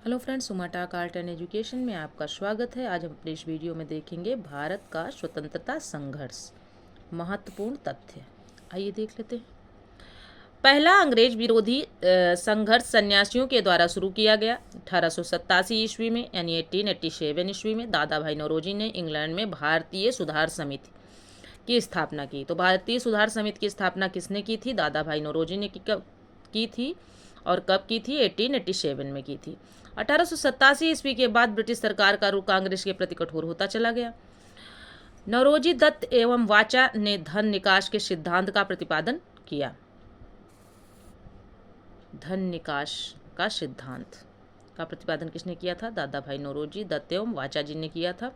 Hello friends, सुमाटा art and education में आपका स्वागत है। आज हम अपने इस वीडियो में देखेंगे भारत का स्वतंत्रता संघर्ष, महत्वपूर्ण तथ्य। आइए देख लेते हैं। पहला अंग्रेज विरोधी संघर्ष सन्यासियों के द्वारा शुरू किया गया 1887 ईस्वी में, यानी 1887 ईस्वी में दादा भाई नौरोजी ने इंग्लैंड में भारतीय सुधार समिति की स्थापना की। तो भारतीय सुधार समिति की स्थापना किसने की थी? दादा भाई नौरोजी ने की थी। और कब की थी? 1887 में की थी। 1887 ईस्वी के बाद ब्रिटिश सरकार का रुख कांग्रेस के प्रति कठोर होता चला गया। नौरोजी दत्त एवं वाचा ने धन निकास के सिद्धांत का प्रतिपादन किया। धन निकास का सिद्धांत का प्रतिपादन किसने किया था? दादा भाई नौरोजी दत्त एवं वाचा जी ने किया था।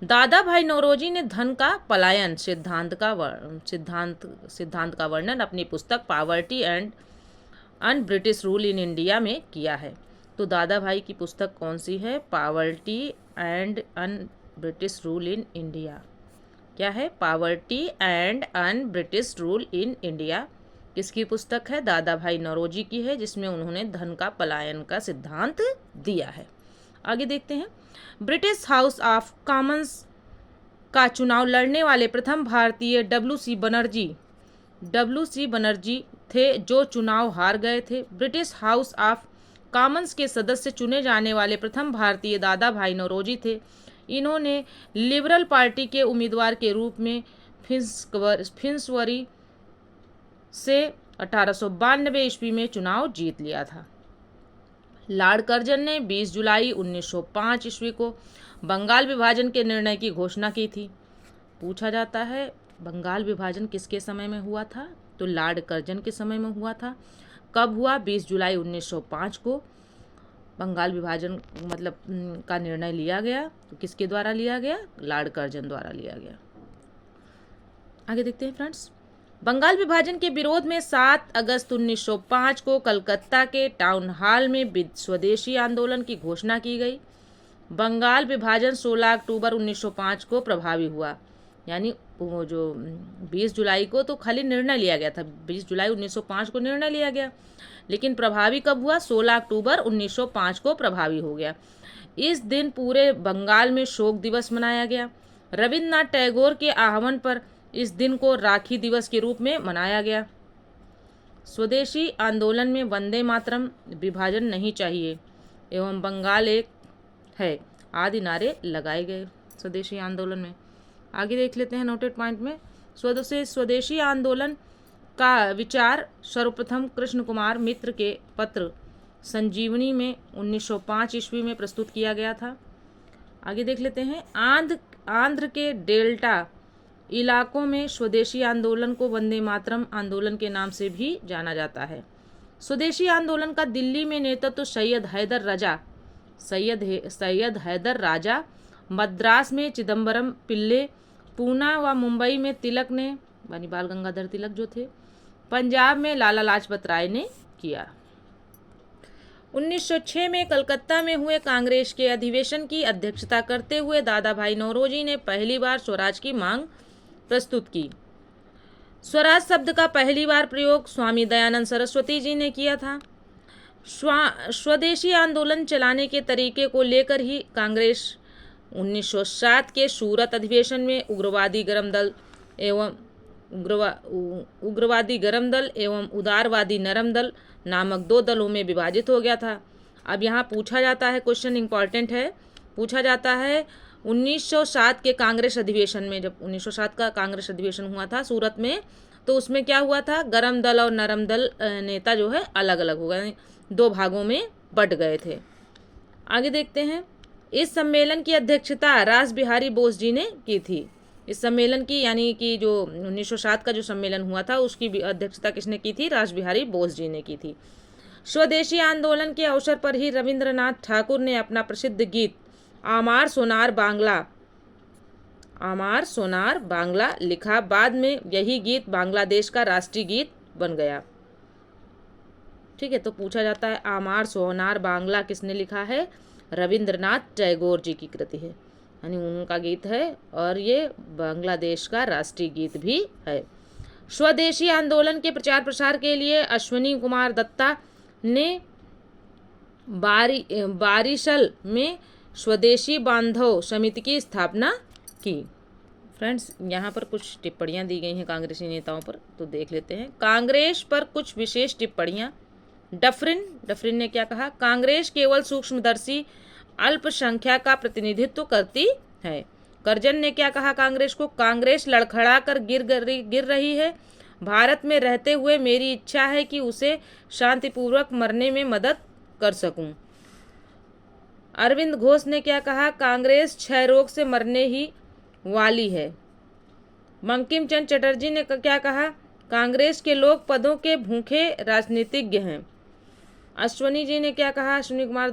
दादा भाई नौरोजी ने धन का पलायन सिद्धांत का वर्णन अपनी पुस्तक poverty and un British rule in India में किया है। तो दादा भाई की पुस्तक कौन सी है? Poverty and un British rule in India. क्या है? Poverty and un British rule in India किसकी पुस्तक है? दादा भाई नौरोजी की है, जिसमें उन्होंने धन का पलायन का सिद्धांत दिया है। आगे देखते हैं। ब्रिटिश हाउस ऑफ कॉमन्स का चुनाव लड़ने वाले प्रथम भारतीय डब्ल्यू.सी. बनर्जी थे, जो चुनाव हार गए थे। ब्रिटिश हाउस ऑफ कॉमन्स के सदस्य चुने जाने वाले प्रथम भारतीय दादा भाई नौरोजी थे। इन्होंने लिबरल पार्टी के उम्मीदवार के रूप में फिंसवरी से 1892 ईस्वी में चुनाव जीत लिया था। लॉर्ड कर्जन ने 20 जुलाई 1905 ईस्वी को बंगाल विभाजन के निर्णय की घोषणा की थी। पूछा जाता है बंगाल विभाजन किसके समय में हुआ था? तो लॉर्ड कर्जन के समय में हुआ था। कब हुआ? 20 जुलाई 1905 को बंगाल विभाजन का निर्णय लिया गया। तो किसके द्वारा लिया गया? लॉर्ड कर्जन द्वारा लिया गया। आगे देखते हैं फ्रेंड्स। बंगाल विभाजन के विरोध में 7 अगस्त 1905 को कलकत्ता के टाउन हॉल में स्वदेशी आंदोलन की घोषणा की गई। बंगाल विभाजन 16 अक्टूबर 1905 को प्रभावी हुआ। यानी वो जो 20 जुलाई को तो खाली निर्णय लिया गया था, 20 जुलाई 1905 को निर्णय लिया गया, लेकिन प्रभावी कब हुआ? 16 अक्टूबर 1905 को प्रभावी हो गया। इस दिन पूरे बंगाल में शोक दिवस मनाया गया। रविन्द्रनाथ टैगोर के आह्वान पर इस दिन को राखी दिवस के रूप में मनाया गया। स्वदेशी आंदोलन में वंदे मातरम, विभाजन नहीं चाहिए एवं बंगाल एक है आदि नारे लगाए गए स्वदेशी आंदोलन में। आगे देख लेते हैं नोटेड पॉइंट में। स्वदेशी आंदोलन का विचार सर्वप्रथम कृष्ण कुमार मित्र के पत्र संजीवनी में 1905 ईस्वी में प्रस्तुत किया गया था। आगे देख लेते हैं। आंध्र के डेल्टा इलाकों में स्वदेशी आंदोलन को वंदे मातरम आंदोलन के नाम से भी जाना जाता है। स्वदेशी आंदोलन का दिल्ली में नेतृत्व सैयद हैदर राजा, मद्रास में चिदम्बरम पिल्ले, पूना व मुंबई में तिलक ने, यानी बाल गंगाधर तिलक जो थे, पंजाब में लाला लाजपत राय ने किया। 1906 में कलकत्ता में हुए कांग्रेस के अधिवेशन की अध्यक्षता करते हुए दादा भाई नौरोजी ने पहली बार स्वराज की मांग प्रस्तुत की। स्वराज शब्द का पहली बार प्रयोग स्वामी दयानंद सरस्वती जी ने किया था। स्वदेशी आंदोलन चलाने के तरीके को लेकर ही कांग्रेस 1907 के सूरत अधिवेशन में उग्रवादी गरम दल एवं उदारवादी नरम दल नामक 2 दलों में विभाजित हो गया था। अब यहाँ पूछा जाता है, क्वेश्चन इंपॉर्टेंट है, पूछा जाता है 1907 के कांग्रेस अधिवेशन में, जब 1907 का कांग्रेस अधिवेशन हुआ था सूरत में, तो उसमें क्या हुआ था? गरम दल और नरम दल नेता जो है अलग अलग हो गए, 2 भागों में बट गए थे। आगे देखते हैं। इस सम्मेलन की अध्यक्षता रास बिहारी बोस जी ने की थी। इस सम्मेलन की, यानी कि जो 1907 का जो सम्मेलन हुआ था, उसकी अध्यक्षता किसने की थी? रास बिहारी बोस जी ने की थी। स्वदेशी आंदोलन के अवसर पर ही रविंद्रनाथ ठाकुर ने अपना प्रसिद्ध गीत आमार सोनार बांग्ला लिखा। बाद में यही गीत बांग्लादेश का राष्ट्रीय गीत बन गया। ठीक है, तो पूछा जाता है आमार सोनार बांग्ला किसने लिखा है? रविंद्रनाथ टैगोर जी की कृति है, यानी उनका गीत है, और ये बांग्लादेश का राष्ट्रीय गीत भी है। स्वदेशी आंदोलन के प्रचार प्रसार के लिए अश्विनी कुमार दत्ता ने बारिशल में स्वदेशी बांधव समिति की स्थापना की। फ्रेंड्स, यहाँ पर कुछ टिप्पणियाँ दी गई हैं कांग्रेसी नेताओं पर, तो देख लेते हैं। कांग्रेस पर कुछ विशेष टिप्पणियाँ। डफरिन ने क्या कहा? कांग्रेस केवल सूक्ष्मदर्शी अल्पसंख्यक का प्रतिनिधित्व करती है। करजन ने क्या कहा कांग्रेस को? कांग्रेस लड़खड़ा कर गिर रही है। भारत में रहते हुए मेरी इच्छा है कि उसे शांतिपूर्वक मरने में मदद कर सकूं। अरविंद घोष ने क्या कहा? कांग्रेस क्षय रोग से मरने ही वाली है। बंकिम चंद्र चटर्जी ने क्या कहा? कांग्रेस के लोग पदों के भूखे राजनीतिज्ञ हैं। अश्विनी जी ने क्या कहा? अश्विनी कुमार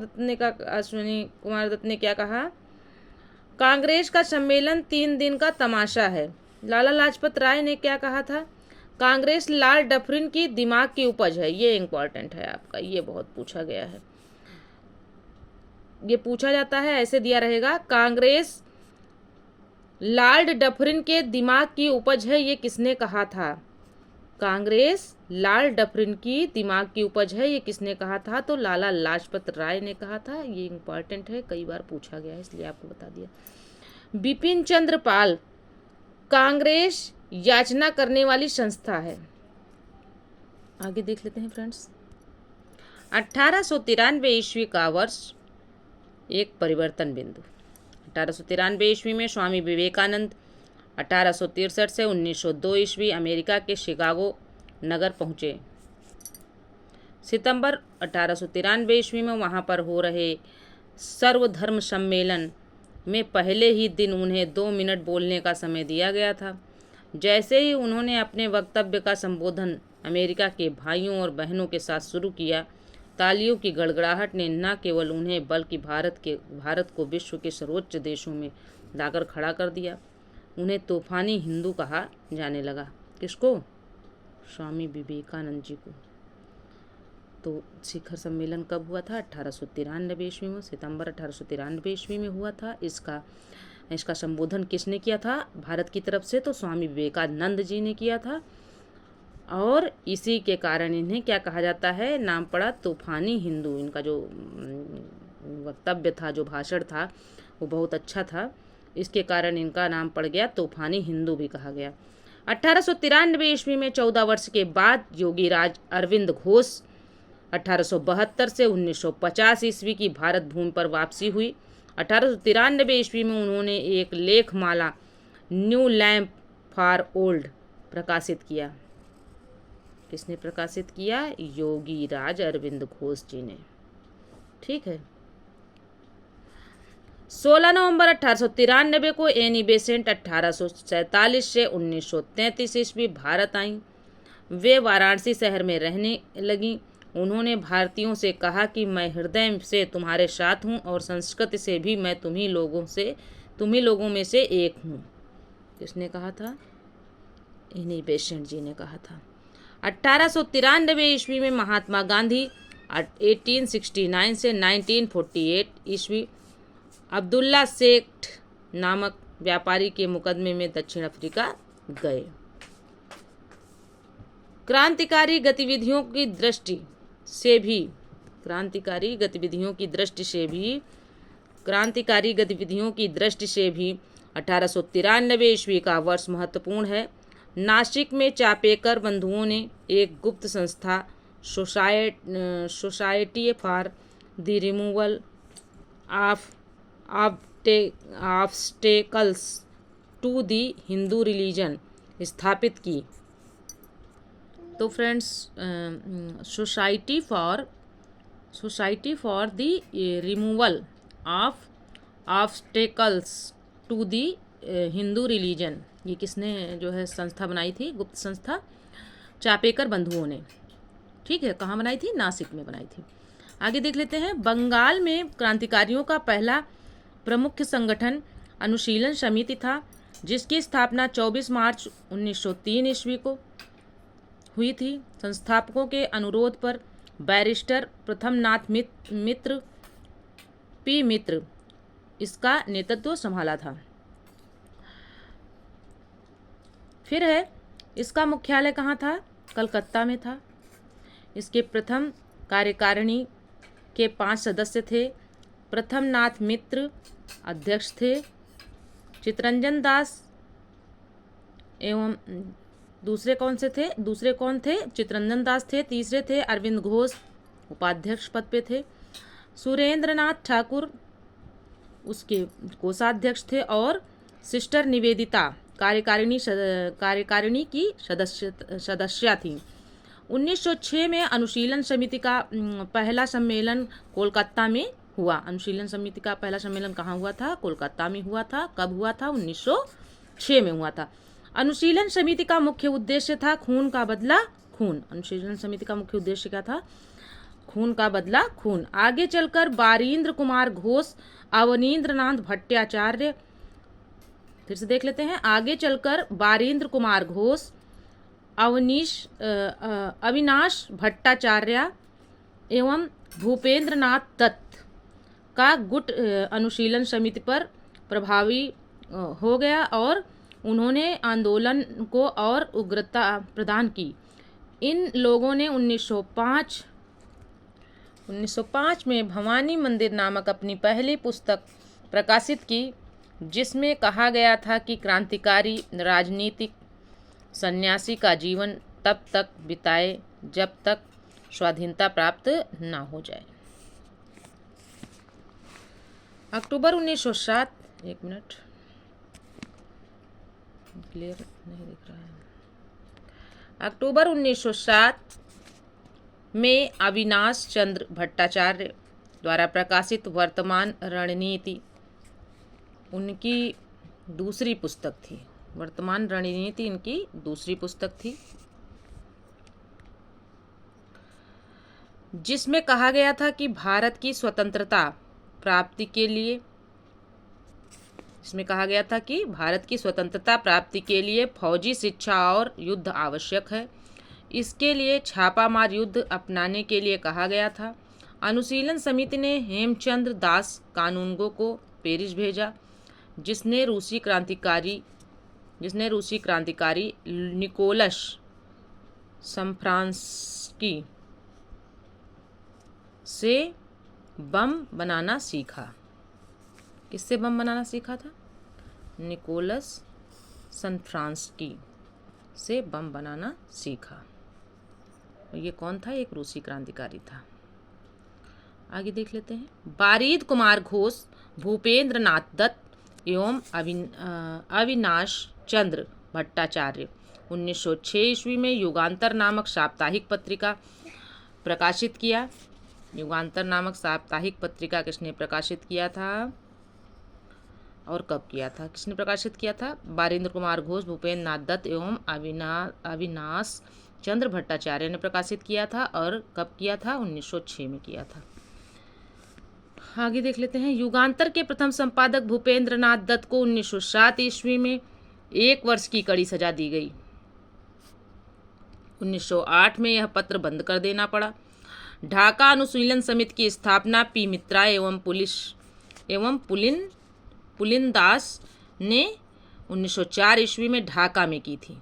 दत्त ने क्या कहा? कांग्रेस का सम्मेलन 3 दिन का तमाशा है। लाला लाजपत राय ने क्या कहा था? कांग्रेस लाल डफरिन की दिमाग की उपज है। ये इंपॉर्टेंट है आपका, ये बहुत पूछा गया है, ये पूछा जाता है, ऐसे दिया रहेगा। कांग्रेस लॉर्ड डफरिन के दिमाग की उपज है, ये किसने कहा था? कांग्रेस लॉर्ड डफरिन की दिमाग की उपज है, ये किसने कहा था? तो लाला लाजपत राय ने कहा था। ये इंपॉर्टेंट है, कई बार पूछा गया है, इसलिए आपको बता दिया। बिपिन चंद्र पाल कांग्रेस याचना करने वाली संस्था है। आगे देख लेते हैं फ्रेंड्स। 1893 ईस्वी का वर्ष एक परिवर्तन बिंदु। 1893 ईस्वी में स्वामी विवेकानंद 1863 से 1902 ईस्वी अमेरिका के शिकागो नगर पहुँचे। सितंबर 1893 ईस्वी में वहाँ पर हो रहे सर्वधर्म सम्मेलन में पहले ही दिन उन्हें 2 मिनट बोलने का समय दिया गया था। जैसे ही उन्होंने अपने वक्तव्य का संबोधन अमेरिका के भाइयों और बहनों के साथ शुरू किया, तालियों की गड़गड़ाहट ने न केवल उन्हें बल्कि भारत को विश्व के सर्वोच्च देशों में लाकर खड़ा कर दिया। उन्हें तूफानी हिंदू कहा जाने लगा। किसको? स्वामी विवेकानंद जी को। तो शिखर सम्मेलन कब हुआ था? 1893 ईस्वी में, सितंबर 1893 ईस्वी में हुआ था। इसका संबोधन किसने किया था भारत की तरफ से? तो स्वामी विवेकानंद जी ने किया था। और इसी के कारण इन्हें क्या कहा जाता है? नाम पड़ा तूफानी हिंदू। इनका जो वक्तव्य था, जो भाषण था, वो बहुत अच्छा था, इसके कारण इनका नाम पड़ गया तूफानी हिंदू भी कहा गया। 1893 ईस्वी में 14 वर्ष के बाद योगी राज अरविंद घोष 1872 से 1950 ईस्वी की भारत भूमि पर वापसी हुई। 1893 ईस्वी में उन्होंने एक लेखमाला न्यू लैम्प फॉर ओल्ड प्रकाशित किया। किसने प्रकाशित किया? योगी राज अरविंद घोष जी ने। ठीक है। 16 नवंबर 1893 को एनी बेसेंट 1847 से 1933 ईस्वी भारत आईं। वे वाराणसी शहर में रहने लगीं। उन्होंने भारतीयों से कहा कि मैं हृदय से तुम्हारे साथ हूँ और संस्कृति से भी मैं तुम्ही लोगों में से एक हूँ। किसने कहा था? एनी बेसेंट जी ने कहा था। 1893 ईस्वी में महात्मा गांधी 1869 से 1948 ईस्वी अब्दुल्ला सेठ नामक व्यापारी के मुकदमे में दक्षिण अफ्रीका गए। क्रांतिकारी गतिविधियों की दृष्टि से भी 1893 ईस्वी का वर्ष महत्वपूर्ण है। नासिक में चापेकर बंधुओं ने एक गुप्त संस्था society for the removal of obstacles to the Hindu religion स्थापित की। तो friends, society for the removal of obstacles to the Hindu religion, ये किसने जो है संस्था बनाई थी? गुप्त संस्था चापेकर बंधुओं ने। ठीक है, कहाँ बनाई थी? नासिक में बनाई थी। आगे देख लेते हैं। बंगाल में क्रांतिकारियों का पहला प्रमुख संगठन अनुशीलन समिति था, जिसकी स्थापना 24 मार्च 1903 ईस्वी को हुई थी। संस्थापकों के अनुरोध पर बैरिस्टर प्रथमनाथ मित्र इसका नेतृत्व संभाला था। फिर है, इसका मुख्यालय कहाँ था? कलकत्ता में था। इसके प्रथम कार्यकारिणी के 5 सदस्य थे। प्रथम नाथ मित्र अध्यक्ष थे। चितरंजन दास एवं दूसरे कौन थे? चितरंजन दास थे। तीसरे थे अरविंद घोष, उपाध्यक्ष पद पे थे। सुरेंद्रनाथ ठाकुर उसके कोषाध्यक्ष थे और सिस्टर निवेदिता कार्यकारिणी की सदस्या थी। 1906 में अनुशीलन समिति का पहला सम्मेलन कोलकाता में हुआ। अनुशीलन समिति का पहला सम्मेलन कहाँ हुआ था? कोलकाता में हुआ था। कब हुआ था? 1906 में हुआ था। अनुशीलन समिति का मुख्य उद्देश्य था खून का बदला खून। अनुशीलन समिति का मुख्य उद्देश्य क्या था? खून का बदला खून। आगे चलकर बारींद्र कुमार घोष, अवनींद्रनाथ भट्टाचार्य, फिर से देख लेते हैं। आगे चलकर बारींद्र कुमार घोष, अविनाश भट्टाचार्य एवं भूपेंद्रनाथ दत्त का गुट अनुशीलन समिति पर प्रभावी हो गया और उन्होंने आंदोलन को और उग्रता प्रदान की। इन लोगों ने 1905 में भवानी मंदिर नामक अपनी पहली पुस्तक प्रकाशित की, जिसमें कहा गया था कि क्रांतिकारी राजनीतिक सन्यासी का जीवन तब तक बिताए जब तक स्वाधीनता प्राप्त ना हो जाए। अक्टूबर 1907, एक मिनट क्लियर नहीं दिख रहा है। अक्टूबर 1907 में अविनाश चंद्र भट्टाचार्य द्वारा प्रकाशित वर्तमान रणनीति उनकी दूसरी पुस्तक थी। वर्तमान रणनीति इनकी दूसरी पुस्तक थी, जिसमें कहा गया था कि भारत की स्वतंत्रता प्राप्ति के लिए फौजी शिक्षा और युद्ध आवश्यक है। इसके लिए छापामार युद्ध अपनाने के लिए कहा गया था। अनुशीलन समिति ने हेमचंद्र दास कानूनगो को पेरिस भेजा, जिसने रूसी क्रांतिकारी निकोलस समफ्रांस्की से बम बनाना सीखा। किससे बम बनाना सीखा था? निकोलस समफ्रांस्की से बम बनाना सीखा। ये कौन था? एक रूसी क्रांतिकारी था। आगे देख लेते हैं। बारीद कुमार घोष, भूपेंद्र नाथ दत्त एवं अविनाश चंद्र भट्टाचार्य 1906 ईस्वी में युगांतर नामक साप्ताहिक पत्रिका प्रकाशित किया। युगांतर नामक साप्ताहिक पत्रिका किसने प्रकाशित किया था और कब किया था? किसने प्रकाशित किया था? बारींद्र कुमार घोष, भूपेंद्र नाथ दत्त एवं अविनाश चंद्र भट्टाचार्य ने प्रकाशित किया था। और कब किया था? 1906 में किया था। आगे देख लेते हैं। युगांतर के प्रथम संपादक भूपेंद्र नाथ दत्त को 1907 ईस्वी में 1 वर्ष की कड़ी सजा दी गई। 1908 में यह पत्र बंद कर देना पड़ा। ढाका अनुशीलन समिति की स्थापना पी मित्रा एवं पुलिन दास ने 1904 ईस्वी में ढाका में की थी।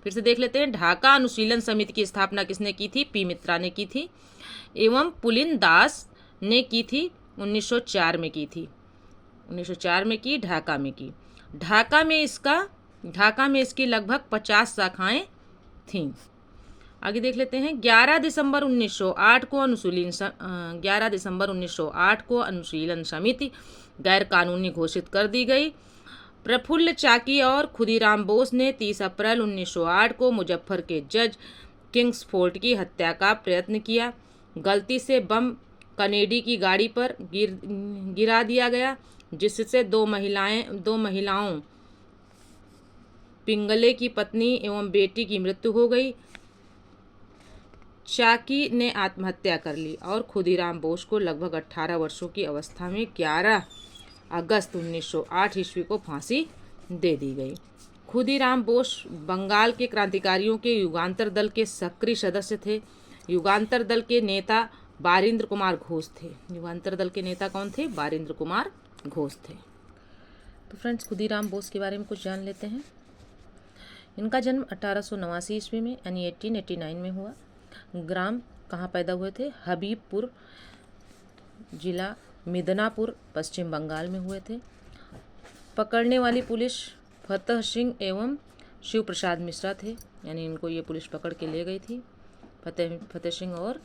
फिर से देख लेते हैं। ढाका अनुशीलन समिति की स्थापना किसने की थी? पी मित्रा ने की थी एवं पुलिन दास ने की थी। 1904 में की थी। 1904 में की, ढाका में की। ढाका में इसकी लगभग 50 शाखाएं थीं। आगे देख लेते हैं। 11 दिसंबर 1908 को अनुशीलन समिति गैर कानूनी घोषित कर दी गई। प्रफुल्ल चाकी और खुदीराम बोस ने 30 अप्रैल 1908 को मुजफ्फर के जज किंग्सफोर्ड की हत्या का प्रयत्न किया। गलती से बम कनेडी की गाड़ी पर गिरा दिया गया, जिससे दो महिलाओं पिंगले की पत्नी एवं बेटी की मृत्यु हो गई। चाकी ने आत्महत्या कर ली और खुदीराम बोस को लगभग 18 वर्षों की अवस्था में 11 अगस्त 1908 ईस्वी को फांसी दे दी गई। खुदीराम बोस बंगाल के क्रांतिकारियों के युगांतर दल के सक्रिय सदस्य थे। युगांतर दल के नेता बारींद्र कुमार घोष थे। युगांतर दल के नेता कौन थे? बारींद्र कुमार घोष थे। तो फ्रेंड्स, खुदीराम बोस के बारे में कुछ जान लेते हैं। इनका जन्म 1889 ईस्वी में यानी 1889 में हुआ। ग्राम कहाँ पैदा हुए थे? हबीबपुर जिला मिदनापुर, पश्चिम बंगाल में हुए थे। पकड़ने वाली पुलिस फतेह सिंह एवं शिव प्रसाद मिश्रा थे, यानी इनको ये पुलिस पकड़ के ले गई थी, फतेह सिंह और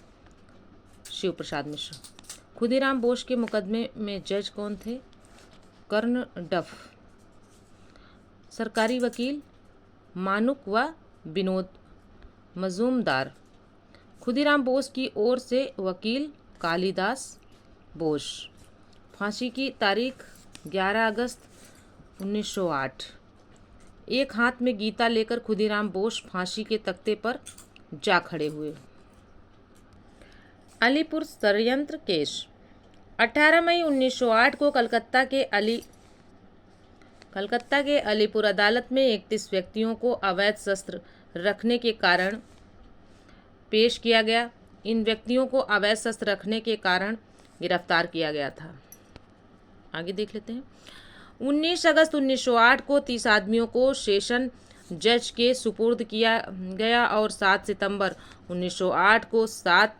शिव प्रसाद मिश्रा। खुदीराम बोस के मुकदमे में जज कौन थे? कर्ण डफ। सरकारी वकील मानुक व विनोद मजूमदार। खुदीराम बोस की ओर से वकील कालिदास बोस। फांसी की तारीख 11 अगस्त 1908। एक हाथ में गीता लेकर खुदीराम बोस फांसी के तख्ते पर जा खड़े हुए। अलीपुर षड्यंत्र केस। 18 मई 1908 को कलकत्ता के अलीपुर अदालत में 31 व्यक्तियों को अवैध शस्त्र रखने के कारण पेश किया गया। इन व्यक्तियों को अवैध शस्त्र रखने के कारण गिरफ्तार किया गया था। आगे देख लेते हैं। 19 अगस्त 1908 को 30 आदमियों को सेशन जज के सुपुर्द किया गया और 7 सितंबर 1908 को 7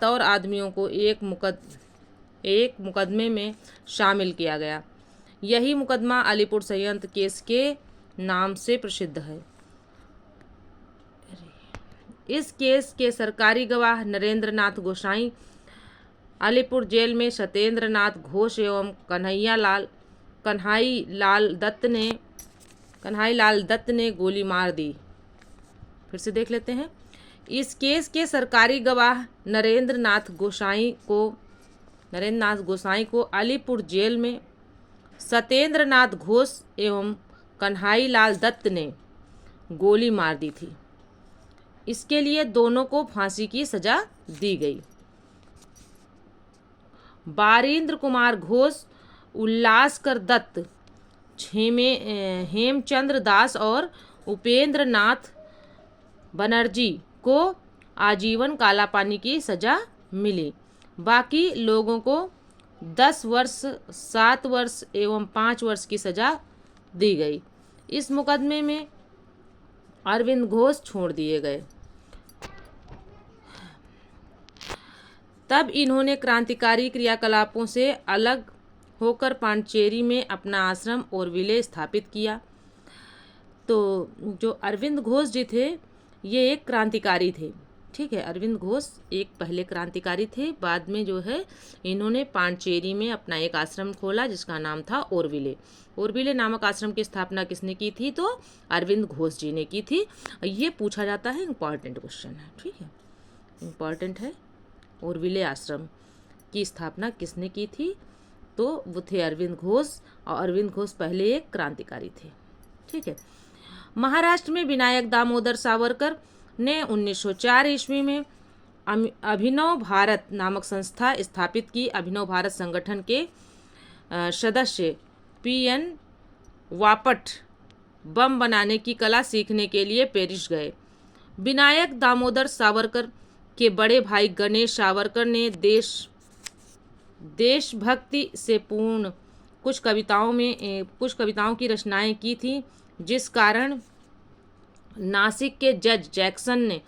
और आदमियों को एक मुकदमे में शामिल किया गया। यही मुकदमा अलीपुर षड्यंत्र केस के नाम से प्रसिद्ध है। इस केस के सरकारी गवाह नरेंद्र नाथ गोसाई अलीपुर जेल में सत्येंद्र नाथ घोष एवं कन्हाई लाल दत्त ने गोली मार दी। फिर से देख लेते हैं। इस केस के सरकारी गवाह नरेंद्र नाथ गोसाई को अलीपुर जेल में सत्येंद्र नाथ घोष एवं कन्हाई लाल दत्त ने गोली मार दी थी। इसके लिए दोनों को फांसी की सजा दी गई। बारिंद्र कुमार घोष, उल्लासकर दत्त, हेमचंद्र दास और उपेंद्र नाथ बनर्जी को आजीवन कालापानी की सजा मिली। बाकी लोगों को 10 वर्ष, 7 वर्ष एवं 5 वर्ष की सजा दी गई। इस मुकदमे में अरविंद घोष छोड़ दिए गए। तब इन्होंने क्रांतिकारी क्रियाकलापों से अलग होकर पांडिचेरी में अपना आश्रम और विलय स्थापित किया। तो जो अरविंद घोष जी थे ये एक क्रांतिकारी थे, ठीक है। अरविंद घोष एक पहले क्रांतिकारी थे, बाद में जो है इन्होंने पांडिचेरी में अपना एक आश्रम खोला जिसका नाम था ओरविले। ओरविले नामक आश्रम की स्थापना किसने की थी? तो अरविंद घोष जी ने की थी। ये पूछा जाता है, इम्पॉर्टेंट क्वेश्चन है, ठीक है, इम्पॉर्टेंट है। ओरविले आश्रम की स्थापना किसने की थी? तो वो थे अरविंद घोष, और अरविंद घोष पहले एक क्रांतिकारी थे, ठीक है। महाराष्ट्र में विनायक दामोदर सावरकर ने 1904 ईस्वी में अभिनव भारत नामक संस्था स्थापित की। अभिनव भारत संगठन के सदस्य PN वापट बम बनाने की कला सीखने के लिए पेरिस गए। विनायक दामोदर सावरकर के बड़े भाई गणेश सावरकर ने देशभक्ति से पूर्ण कुछ कविताओं की रचनाएं की थी, जिस कारण नासिक के जज जैक्सन ने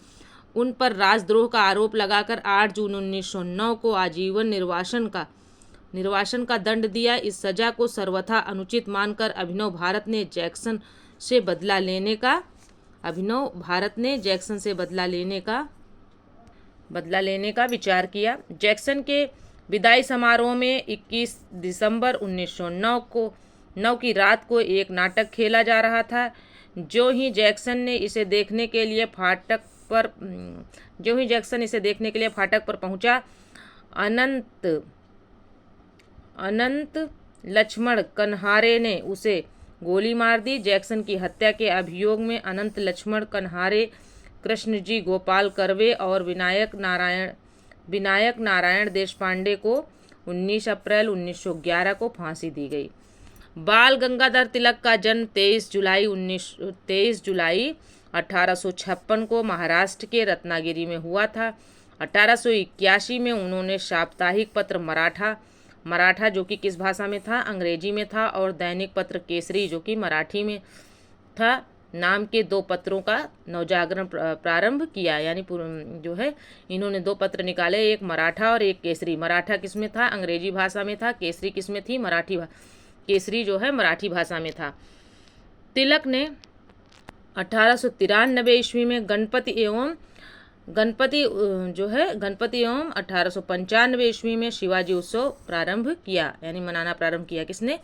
उन पर राजद्रोह का आरोप लगाकर 8 जून 1909 को आजीवन निर्वासन का दंड दिया। इस सजा को सर्वथा अनुचित मानकर अभिनव भारत ने जैक्सन से बदला लेने का विचार किया। जैक्सन के विदाई समारोह में 21 दिसंबर 1909 की रात को एक नाटक खेला जा रहा था। जो ही जैक्सन इसे देखने के लिए फाटक पर पहुंचा, अनंत लक्ष्मण कन्हारे ने उसे गोली मार दी। जैक्सन की हत्या के अभियोग में अनंत लक्ष्मण कन्हारे, कृष्णजी गोपाल कर्वे और विनायक नारायण देशपांडे को 19 अप्रैल 1911 को फांसी दी गई। बाल गंगाधर तिलक का जन्म 23 जुलाई 1856 को महाराष्ट्र के रत्नागिरी में हुआ था। 1881 में उन्होंने साप्ताहिक पत्र मराठा जो कि किस भाषा में था? अंग्रेजी में था, और दैनिक पत्र केसरी जो कि मराठी में था, नाम के 2 पत्रों का नवजागरण प्रारंभ किया। यानी जो है इन्होंने 2 पत्र निकाले, एक मराठा और एक केसरी। मराठा किस में था? अंग्रेजी भाषा में था। केसरी किस में थी? केसरी जो है मराठी भाषा में था। तिलक ने 1893 ईस्वी में गणपति एवं 1895 ईस्वी में शिवाजी उत्सव प्रारंभ किया, यानी मनाना प्रारंभ किया। किसने?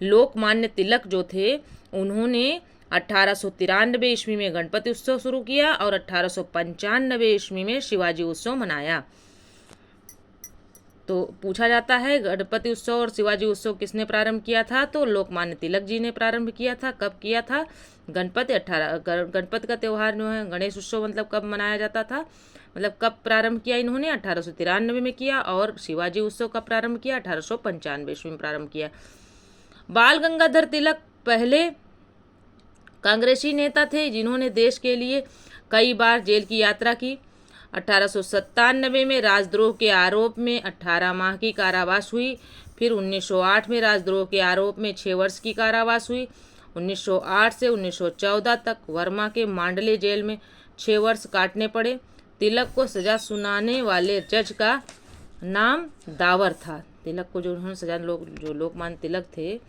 लोकमान्य तिलक जो थे उन्होंने 1893 ईस्वी में गणपति उत्सव शुरू किया और 1895 ईस्वी में शिवाजी उत्सव मनाया। तो पूछा जाता है गणपति उत्सव और शिवाजी उत्सव किसने प्रारंभ किया था? तो लोकमान्य तिलक जी ने प्रारंभ किया था। कब किया था? गणपति का त्यौहार जो है गणेश उत्सव मतलब कब मनाया जाता था, मतलब कब प्रारंभ किया इन्होंने? 1893 में किया। और शिवाजी उत्सव कब प्रारंभ किया? 1895 ईस्वी में प्रारंभ किया। बाल गंगाधर तिलक पहले कांग्रेसी नेता थे जिन्होंने देश के लिए कई बार जेल की यात्रा की। 1897 में राजद्रोह के आरोप में 18 माह की कारावास हुई। फिर 1908 में राजद्रोह के आरोप में 6 वर्ष की कारावास हुई। 1908 से 1914 तक वर्मा के मांडले जेल में 6 वर्ष काटने पड़े। तिलक को सजा सुनाने वाले जज का नाम दावर था। तिलक को जो उन्होंने सजा जो लोकमान्य तिलक थे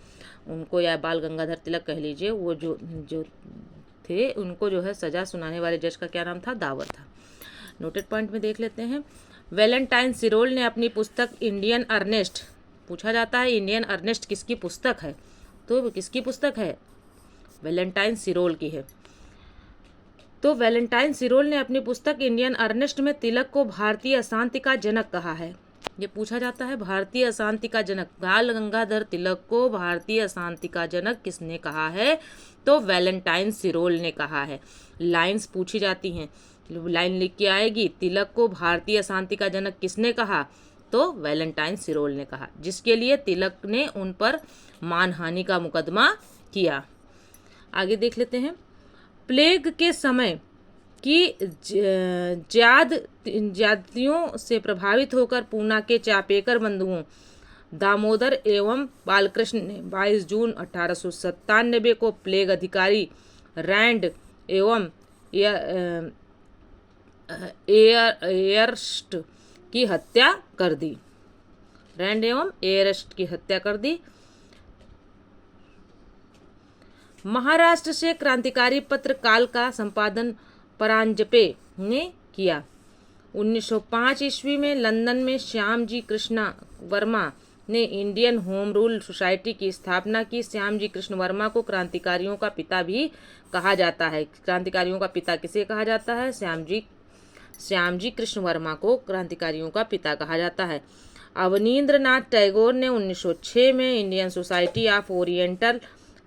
उनको, या बाल गंगाधर तिलक कह लीजिए, वो जो थे उनको जो है सजा सुनाने वाले जज का क्या नाम था? दावर था। नोटेड पॉइंट में देख लेते हैं। वैलेंटाइन सिरोल ने अपनी पुस्तक इंडियन अर्नेस्ट, पूछा जाता है इंडियन अर्नेस्ट किसकी पुस्तक है? तो किसकी पुस्तक है? वैलेंटाइन सिरोल की है। तो वैलेंटाइन सिरोल ने अपनी पुस्तक इंडियन अर्नेस्ट में तिलक को भारतीय अशांति का जनक कहा है। ये पूछा जाता है भारतीय अशांति का जनक, बाल गंगाधर तिलक को भारतीय अशांति का जनक किसने कहा है? तो वैलेंटाइन सिरोल ने कहा है। लाइंस पूछी जाती हैं, लाइन लिख के आएगी, तिलक को भारतीय अशांति का जनक किसने कहा? तो वैलेंटाइन सिरोल ने कहा, जिसके लिए तिलक ने उन पर मानहानि का मुकदमा किया। आगे देख लेते हैं। प्लेग के समय की ज्यादतियों से प्रभावित होकर पूना के चापेकर बंधुओं दामोदर एवं बालकृष्ण ने 22 जून 1897 को प्लेग अधिकारी रैंड एवं एयरस्ट की हत्या कर दी। रैंड एवं एयरस्ट की हत्या कर दी। महाराष्ट्र से क्रांतिकारी पत्र काल का संपादन परांजपे ने किया। 1905 ईस्वी में लंदन में श्यामजी कृष्ण वर्मा ने इंडियन होम रूल सोसाइटी की स्थापना की। श्यामजी कृष्ण वर्मा को क्रांतिकारियों का पिता भी कहा जाता है। क्रांतिकारियों का पिता किसे कहा जाता है? श्यामजी कृष्ण वर्मा को क्रांतिकारियों का पिता कहा जाता है। अवनींद्रनाथ टैगोर ने 1906 में Indian society of oriental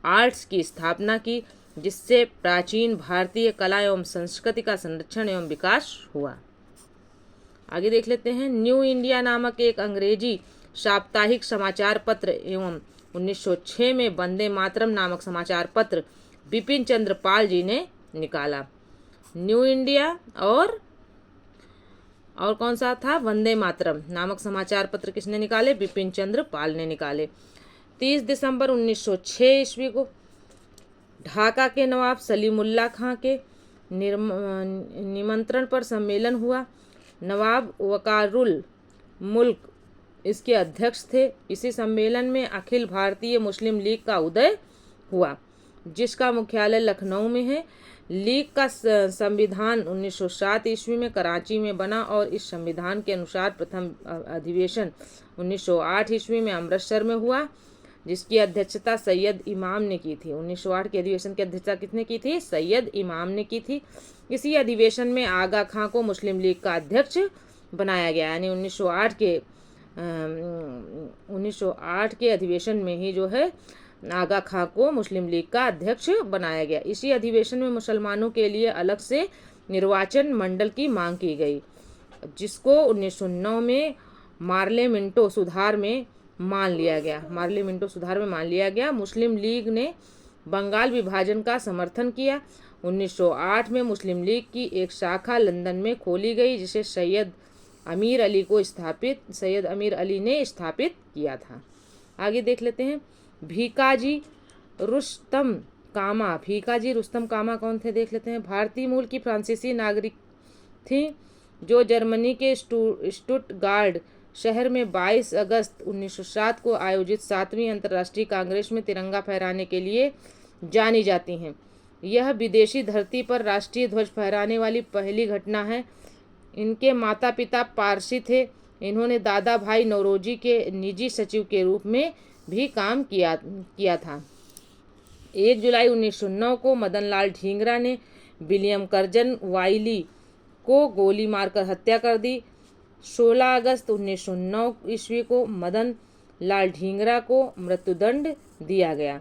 arts की स्थापना की, जिससे प्राचीन भारतीय कला एवं संस्कृति का संरक्षण एवं विकास हुआ। आगे देख लेते हैं। न्यू इंडिया नामक एक अंग्रेजी साप्ताहिक समाचार पत्र एवं 1906 में वंदे मातरम नामक समाचार पत्र बिपिन चंद्र पाल जी ने निकाला। न्यू इंडिया और कौन सा था? वंदे मातरम नामक समाचार पत्र किसने निकाले? बिपिन चंद्र पाल ने निकाले। 30 दिसंबर 1906 ईस्वी को ढाका के नवाब सलीमुल्लाह खां के निमंत्रण पर सम्मेलन हुआ। नवाब वकारुल मुल्क इसके अध्यक्ष थे। इसी सम्मेलन में अखिल भारतीय मुस्लिम लीग का उदय हुआ, जिसका मुख्यालय लखनऊ में है। लीग का संविधान 1907 ईस्वी में कराची में बना और इस संविधान के अनुसार प्रथम अधिवेशन 1908 ईस्वी में अमृतसर में हुआ, जिसकी अध्यक्षता सैयद इमाम ने की थी। 1908 के अधिवेशन की अध्यक्षता किसने की थी? सैयद इमाम ने की थी। इसी अधिवेशन में आगा खां को मुस्लिम लीग का अध्यक्ष बनाया गया। यानी 1908 के अधिवेशन में ही जो है आगा खां को मुस्लिम लीग का अध्यक्ष बनाया गया। इसी अधिवेशन में मुसलमानों के लिए अलग से निर्वाचन मंडल की मांग की गई, जिसको 1909 में पार्लियामेंटो सुधार में मान लिया गया। मुस्लिम लीग ने बंगाल विभाजन का समर्थन किया। 1908 में मुस्लिम लीग की एक शाखा लंदन में खोली गई, जिसे सैयद अमीर अली ने स्थापित किया था। आगे देख लेते हैं। भीकाजी रुस्तम कामा, फीका जी रुस्तम कामा कौन थे देख लेते हैं। भारतीय मूल की फ्रांसीसी नागरिक थी जो जर्मनी के स्टुटगार्ड शहर में 22 अगस्त 1907 को आयोजित 7वीं अंतर्राष्ट्रीय कांग्रेस में तिरंगा फहराने के लिए जानी जाती हैं। यह विदेशी धरती पर राष्ट्रीय ध्वज फहराने वाली पहली घटना है। इनके माता पिता पारसी थे। इन्होंने दादा भाई नौरोजी के निजी सचिव के रूप में भी काम किया था। 1 जुलाई 1909 को मदन लाल ढींगरा ने विलियम कर्जन वाइली को गोली मारकर हत्या कर दी। 16 अगस्त 1909 ईस्वी को मदन लाल ढींगरा को मृत्युदंड दिया गया।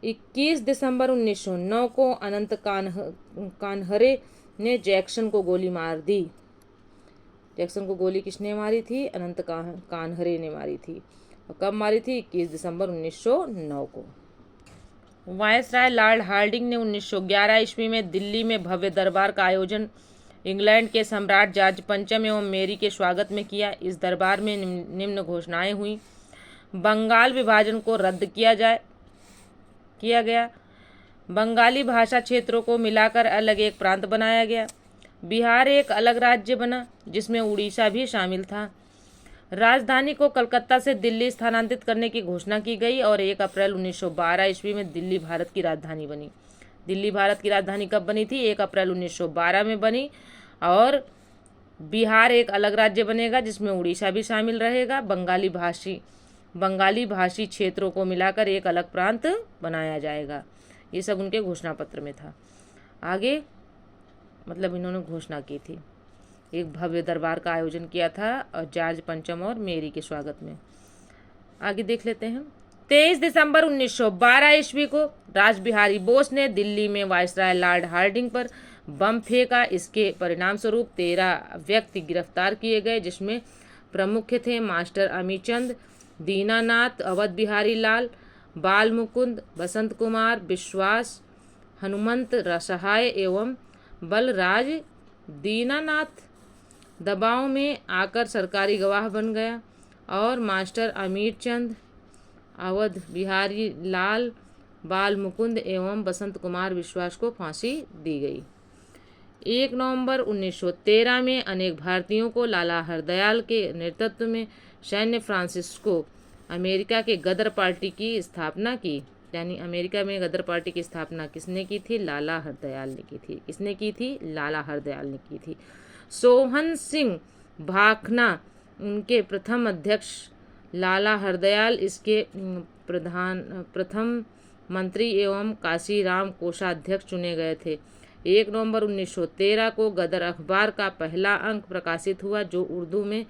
21 दिसंबर 1909 को अनंत कान्हरे ने जैक्सन को गोली मार दी। जैक्सन को गोली किसने मारी थी? अनंत कान्हरे ने मारी थी। और कब मारी थी? 21 दिसंबर 1909 को। वायसराय लॉर्ड हार्डिंग ने 1911 ईस्वी में दिल्ली में भव्य दरबार का आयोजन इंग्लैंड के सम्राट जॉर्ज पंचम एवं मेरी के स्वागत में किया। इस दरबार में निम्न घोषणाएं हुई। बंगाल विभाजन को रद्द किया गया। बंगाली भाषा क्षेत्रों को मिलाकर अलग एक प्रांत बनाया गया। बिहार एक अलग राज्य बना जिसमें उड़ीसा भी शामिल था। राजधानी को कलकत्ता से दिल्ली स्थानांतरित करने की घोषणा की गई और 1 अप्रैल 1912 ईस्वी में दिल्ली भारत की राजधानी बनी। दिल्ली भारत की राजधानी कब बनी थी? 1 अप्रैल 1912 में बनी। और बिहार एक अलग राज्य बनेगा जिसमें उड़ीसा भी शामिल रहेगा। बंगाली भाषी क्षेत्रों को मिलाकर एक अलग प्रांत बनाया जाएगा। ये सब उनके घोषणा पत्र में था। आगे मतलब इन्होंने घोषणा की थी। एक भव्य दरबार का आयोजन किया था और जॉर्ज पंचम और मेरी के स्वागत में। आगे देख लेते हैं। 23 दिसंबर 1912 ईस्वी को रासबिहारी बोस ने दिल्ली में वायसराय लॉर्ड हार्डिंग पर बम फेंका। इसके परिणाम स्वरूप 13 व्यक्ति गिरफ्तार किए गए जिसमें प्रमुख थे मास्टर अमीचंद, दीनानाथ, अवध बिहारी लाल, बाल मुकुंद, बसंत कुमार, विश्वास, हनुमंत सहाय एवं बलराज। दीनानाथ दबाव में आकर सरकारी गवाह बन गया और मास्टर अमीरचंद, अवध बिहारी लाल, बाल मुकुंद एवं बसंत कुमार विश्वास को फांसी दी गई। 1 नवंबर 1913 में अनेक भारतीयों को लाला हरदयाल के नेतृत्व में सैन्य फ्रांसिस्को अमेरिका के गदर पार्टी की स्थापना की। यानी अमेरिका में गदर पार्टी की स्थापना किसने की थी? लाला हरदयाल ने की थी। किसने की थी? लाला हरदयाल ने की थी। सोहन सिंह भाखना उनके प्रथम अध्यक्ष, लाला हरदयाल इसके प्रथम मंत्री एवं काशीराम कोषाध्यक्ष चुने गए थे। 1 नवंबर 1913 को गदर अखबार का पहला अंक प्रकाशित हुआ जो उर्दू में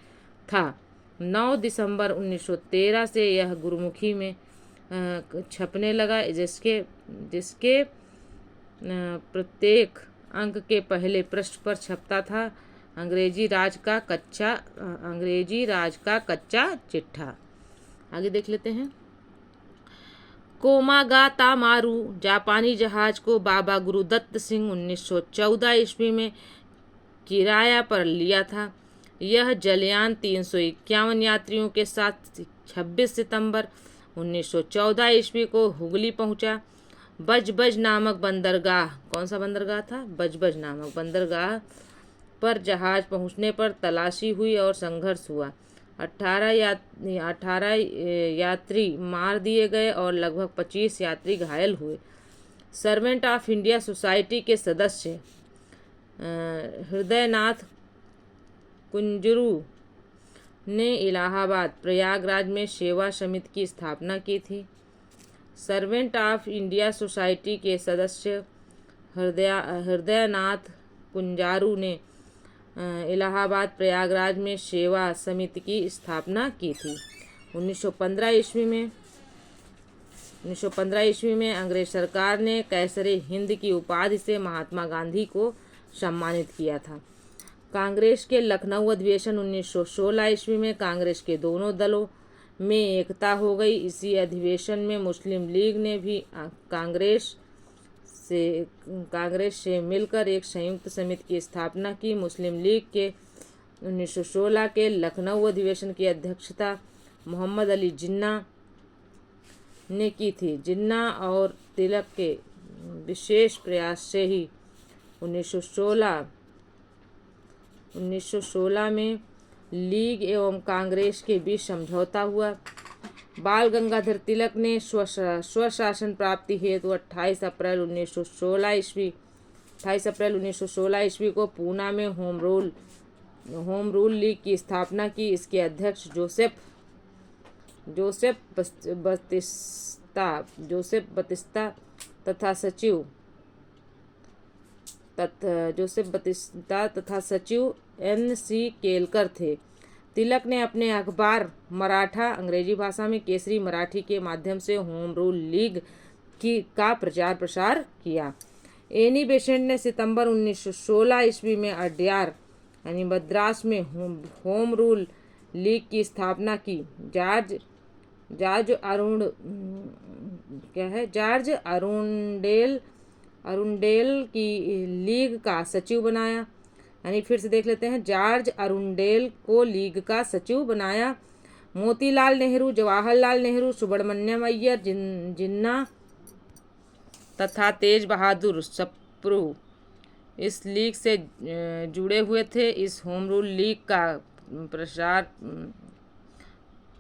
था। 9 दिसंबर 1913 से यह गुरुमुखी में छपने लगा जिसके प्रत्येक अंक के पहले पृष्ठ पर छपता था अंग्रेजी राज का कच्चा चिट्ठा। आगे देख लेते हैं। कोमागातामारू जापानी जहाज को बाबा गुरुदत्त सिंह 1914 ईस्वी में किराया पर लिया था। यह जलयान 351 यात्रियों के साथ 26 सितंबर 1914 ईस्वी को हुगली पहुंचा। बजबज नामक बंदरगाह, कौन सा बंदरगाह था? बजबज नामक बंदरगाह पर जहाज पहुंचने पर तलाशी हुई और संघर्ष हुआ। 18 यात्री मार दिए गए और लगभग 25 यात्री घायल हुए। सर्वेंट ऑफ इंडिया सोसाइटी के सदस्य हृदयनाथ कुंजरू ने इलाहाबाद प्रयागराज में सेवा समिति की स्थापना की थी। सर्वेंट ऑफ इंडिया सोसाइटी के सदस्य हृदयनाथ कुंजारू ने इलाहाबाद प्रयागराज में सेवा समिति की स्थापना की थी। 1915 ईस्वी में अंग्रेज सरकार ने कैसरे हिंद की उपाधि से महात्मा गांधी को सम्मानित किया था। कांग्रेस के लखनऊ अधिवेशन 1916 ईस्वी में कांग्रेस के दोनों दलों में एकता हो गई। इसी अधिवेशन में मुस्लिम लीग ने भी कांग्रेस से मिलकर एक संयुक्त समिति की स्थापना की। मुस्लिम लीग के 1916 के लखनऊ अधिवेशन की अध्यक्षता मोहम्मद अली जिन्ना ने की थी। जिन्ना और तिलक के विशेष प्रयास से ही 1916 में लीग एवं कांग्रेस के बीच समझौता हुआ। बाल गंगाधर तिलक ने स्वशासन प्राप्ति हेतु 28 अप्रैल 1916 ईस्वी को पूना में होम रूल लीग की स्थापना की। इसके अध्यक्ष जोसेफ बतिस्ता तथा सचिव N.C. केलकर थे। तिलक ने अपने अखबार मराठा अंग्रेजी भाषा में केसरी मराठी के माध्यम से होम रूल लीग का प्रचार प्रसार किया। एनी बेसेंट ने सितंबर 1916 ईस्वी में अड्यार यानी मद्रास में होम रूल लीग की स्थापना की। जॉर्ज अरुंडेल की लीग का सचिव बनाया। यानी फिर से देख लेते हैं, जॉर्ज अरुंडेल को लीग का सचिव बनाया। मोतीलाल नेहरू, जवाहरलाल नेहरू, सुब्रमण्यम अय्यर, जिन्ना तथा तेज बहादुर सप्रू इस लीग से जुड़े हुए थे। इस होम रूल लीग का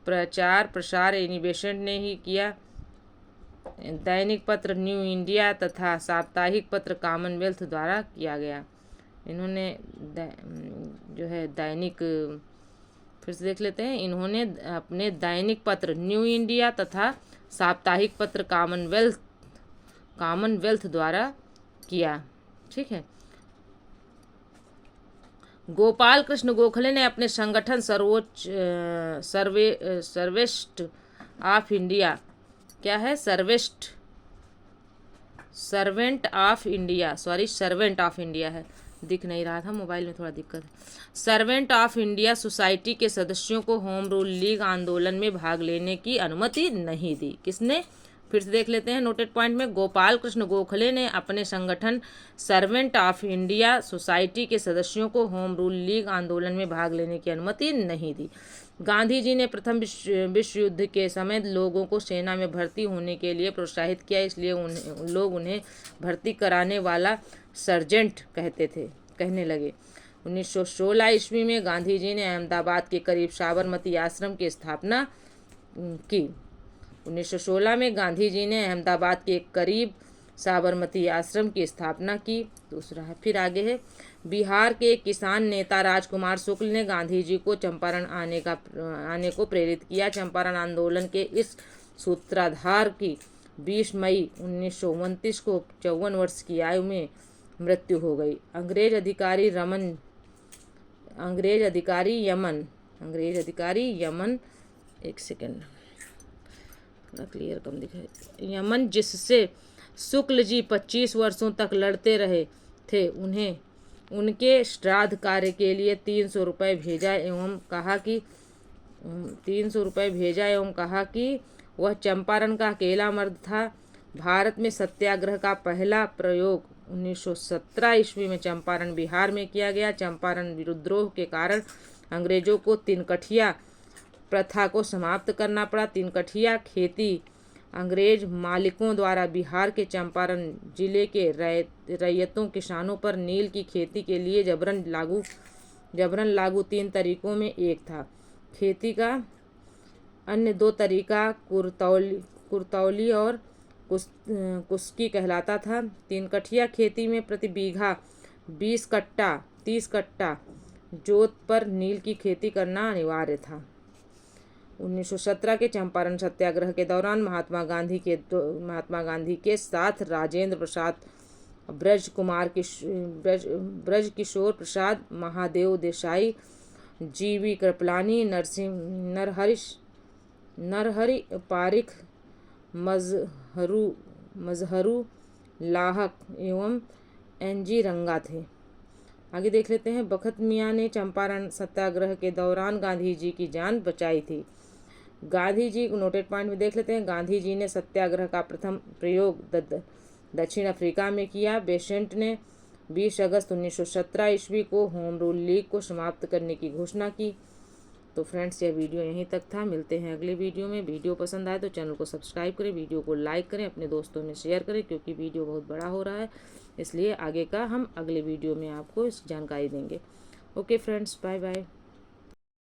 प्रचार प्रसार एनी बेसेंट ने ही किया। दैनिक पत्र न्यू इंडिया तथा साप्ताहिक पत्र कॉमनवेल्थ द्वारा किया गया। इन्होंने जो है दैनिक, फिर से देख लेते हैं, इन्होंने अपने दैनिक पत्र न्यू इंडिया तथा साप्ताहिक पत्र कॉमनवेल्थ द्वारा किया। ठीक है। गोपाल कृष्ण गोखले ने अपने संगठन सर्वेस्ट ऑफ इंडिया, क्या है, सर्वेंट ऑफ इंडिया है, दिख नहीं रहा था मोबाइल में, थोड़ा दिक्कत है। सर्वेंट ऑफ इंडिया सोसाइटी के सदस्यों को होम रूल लीग आंदोलन में भाग लेने की अनुमति नहीं दी। किसने? फिर से देख लेते हैं नोटेड पॉइंट में, गोपाल कृष्ण गोखले ने अपने संगठन सर्वेंट ऑफ इंडिया सोसाइटी के सदस्यों को होम रूल लीग आंदोलन में भाग लेने की अनुमति नहीं दी। गांधी जी ने प्रथम विश्व युद्ध के समय लोगों को सेना में भर्ती होने के लिए प्रोत्साहित किया, इसलिए लोग उन्हें भर्ती कराने वाला सर्जेंट कहने लगे। 1916 ईस्वी में गांधी जी ने अहमदाबाद के करीब साबरमती आश्रम की स्थापना की। 1916 में गांधी जी ने अहमदाबाद के करीब साबरमती आश्रम की स्थापना की। दूसरा है, फिर आगे है, बिहार के किसान नेता राजकुमार शुक्ल ने गांधी जी को चंपारण आने को प्रेरित किया। चंपारण आंदोलन के इस सूत्रधार की 20 मई 1929 को 54 वर्ष की आयु में मृत्यु हो गई। अंग्रेज अधिकारी यमन एक सेकेंड क्लियर कम दिखाई, यमन जिससे शुक्ल जी 25 वर्षों तक लड़ते रहे थे, उन्हें उनके श्राद्ध कार्य के लिए 300 रुपये भेजा एवं कहा कि वह चंपारण का अकेला मर्द था। भारत में सत्याग्रह का पहला प्रयोग 1917 ईस्वी में चंपारण बिहार में किया गया। चंपारण विद्रोह के कारण अंग्रेजों को तिनकठिया प्रथा को समाप्त करना पड़ा। तिनकठिया खेती अंग्रेज मालिकों द्वारा बिहार के चंपारण जिले के रैयतों किसानों पर नील की खेती के लिए जबरन लागू 3 तरीकों में एक था। खेती का अन्य 2 तरीका कुरतौली और कुस्की कहलाता था। तिनकठिया खेती में प्रति बीघा 20 कट्टा 30 कट्टा जोत पर नील की खेती करना अनिवार्य था। 1917 के चंपारण सत्याग्रह के दौरान महात्मा गांधी के साथ राजेंद्र प्रसाद, ब्रज किशोर प्रसाद, महादेव देसाई, जीवी कृपलानी, नरहरि पारिख, मजहरू लाहक एवं NG रंगा थे। आगे देख लेते हैं, बखत मियाँ ने चंपारण सत्याग्रह के दौरान गांधी जी की जान बचाई थी। गांधी जी को नोटेड पॉइंट में देख लेते हैं, गांधी जी ने सत्याग्रह का प्रथम प्रयोग दक्षिण अफ्रीका में किया। बेसेंट ने 20 अगस्त 1917 ईस्वी को होम रूल लीग को समाप्त करने की घोषणा की। तो फ्रेंड्स यह वीडियो यहीं तक था, मिलते हैं अगले वीडियो में। वीडियो पसंद आए तो चैनल को सब्सक्राइब करें, वीडियो को लाइक करें, अपने दोस्तों में शेयर करें, क्योंकि वीडियो बहुत बड़ा हो रहा है, इसलिए आगे का हम अगले वीडियो में आपको इस जानकारी देंगे। Okay friends, bye bye.